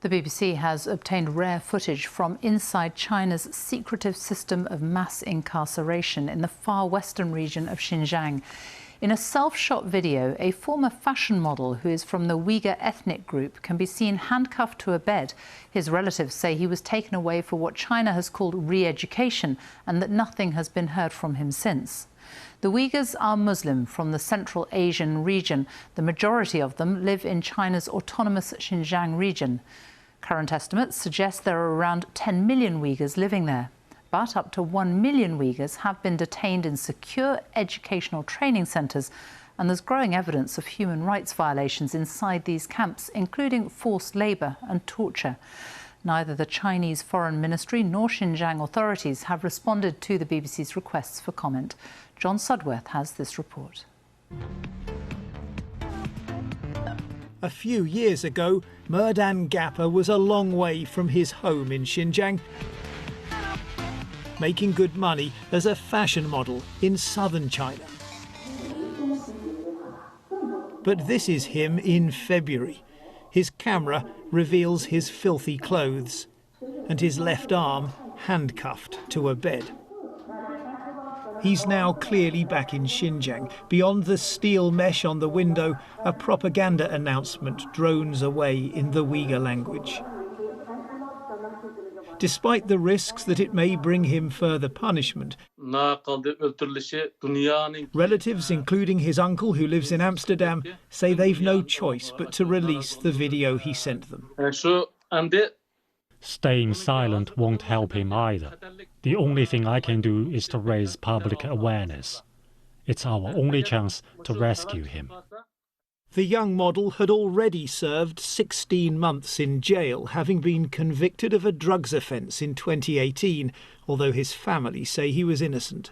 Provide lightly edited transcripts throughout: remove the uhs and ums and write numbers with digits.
The BBC has obtained rare footage from inside China's secretive system of mass incarceration in the far western region of Xinjiang. In a self-shot video, a former fashion model who is from the Uighur ethnic group can be seen handcuffed to a bed. His relatives say he was taken away for what China has called re-education and that nothing has been heard from him since. The Uighurs are Muslim from the Central Asian region. The majority of them live in China's autonomous Xinjiang region. Current estimates suggest there are around 10 million Uighurs living there. But up to 1 million Uighurs have been detained in secure educational training centres, and there's growing evidence of human rights violations inside these camps, including forced labour and torture. Neither the Chinese Foreign Ministry nor Xinjiang authorities have responded to the BBC's requests for comment. John Sudworth has this report. A few years ago, Merdan Gappa was a long way from his home in Xinjiang, making good money as a fashion model in southern China. But this is him in February. His camera reveals his filthy clothes and his left arm handcuffed to a bed. He's now clearly back in Xinjiang. Beyond the steel mesh on the window, a propaganda announcement drones away in the Uighur language. Despite the risks that it may bring him further punishment, relatives, including his uncle who lives in Amsterdam, say they've no choice but to release the video he sent them. Staying silent won't help him either. The only thing I can do is to raise public awareness. It's our only chance to rescue him. The young model had already served 16 months in jail, having been convicted of a drugs offence in 2018, although his family say he was innocent.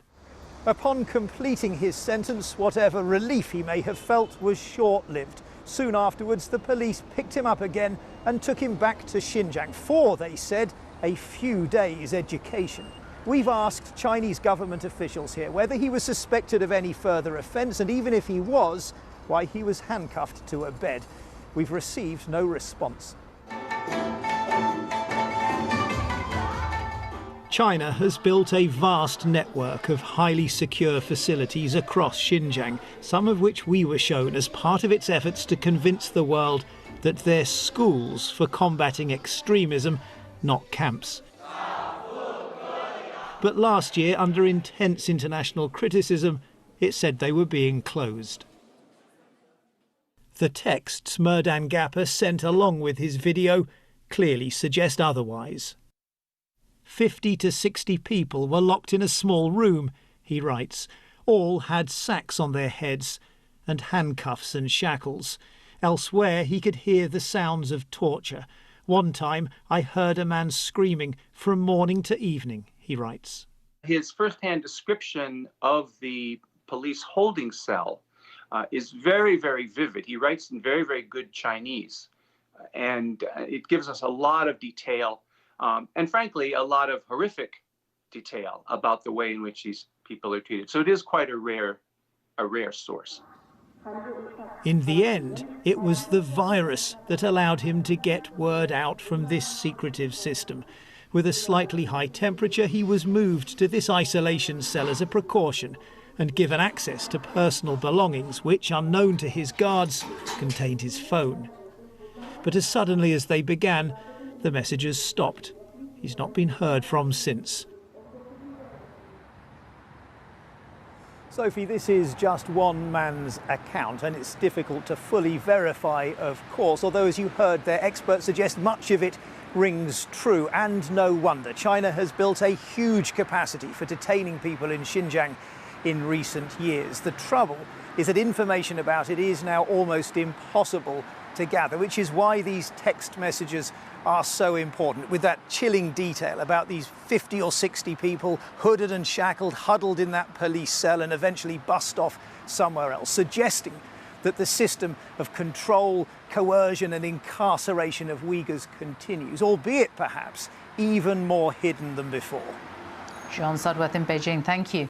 Upon completing his sentence, whatever relief he may have felt was short-lived. Soon afterwards, the police picked him up again and took him back to Xinjiang for, they said, a few days' education. We've asked Chinese government officials here whether he was suspected of any further offence, and even if he was, why he was handcuffed to a bed. We've received no response. China has built a vast network of highly secure facilities across Xinjiang, some of which we were shown as part of its efforts to convince the world that they're schools for combating extremism, not camps. But last year, under intense international criticism, it said they were being closed. The texts Merdan Gappa sent along with his video clearly suggest otherwise. 50 to 60 people were locked in a small room, he writes. All had sacks on their heads and handcuffs and shackles. Elsewhere he could hear the sounds of torture. One time I heard a man screaming from morning to evening, he writes. His first-hand description of the police holding cell is very, very vivid. He writes in very, very good Chinese, and it gives us a lot of detail and, frankly, a lot of horrific detail about the way in which these people are treated. So it is quite a rare source. In the end, it was the virus that allowed him to get word out from this secretive system. With a slightly high temperature, he was moved to this isolation cell as a precaution and given access to personal belongings which, unknown to his guards, contained his phone. But as suddenly as they began, the messages stopped. He's not been heard from since. Sophie, this is just one man's account, and it's difficult to fully verify, of course, although, as you heard there, experts suggest much of it rings true, and no wonder. China has built a huge capacity for detaining people in Xinjiang in recent years. The trouble is that information about it is now almost impossible to gather, which is why these text messages are so important, with that chilling detail about these 50 or 60 people hooded and shackled, huddled in that police cell and eventually bussed off somewhere else, suggesting that the system of control, coercion and incarceration of Uyghurs continues, albeit perhaps even more hidden than before. John Sudworth in Beijing, thank you.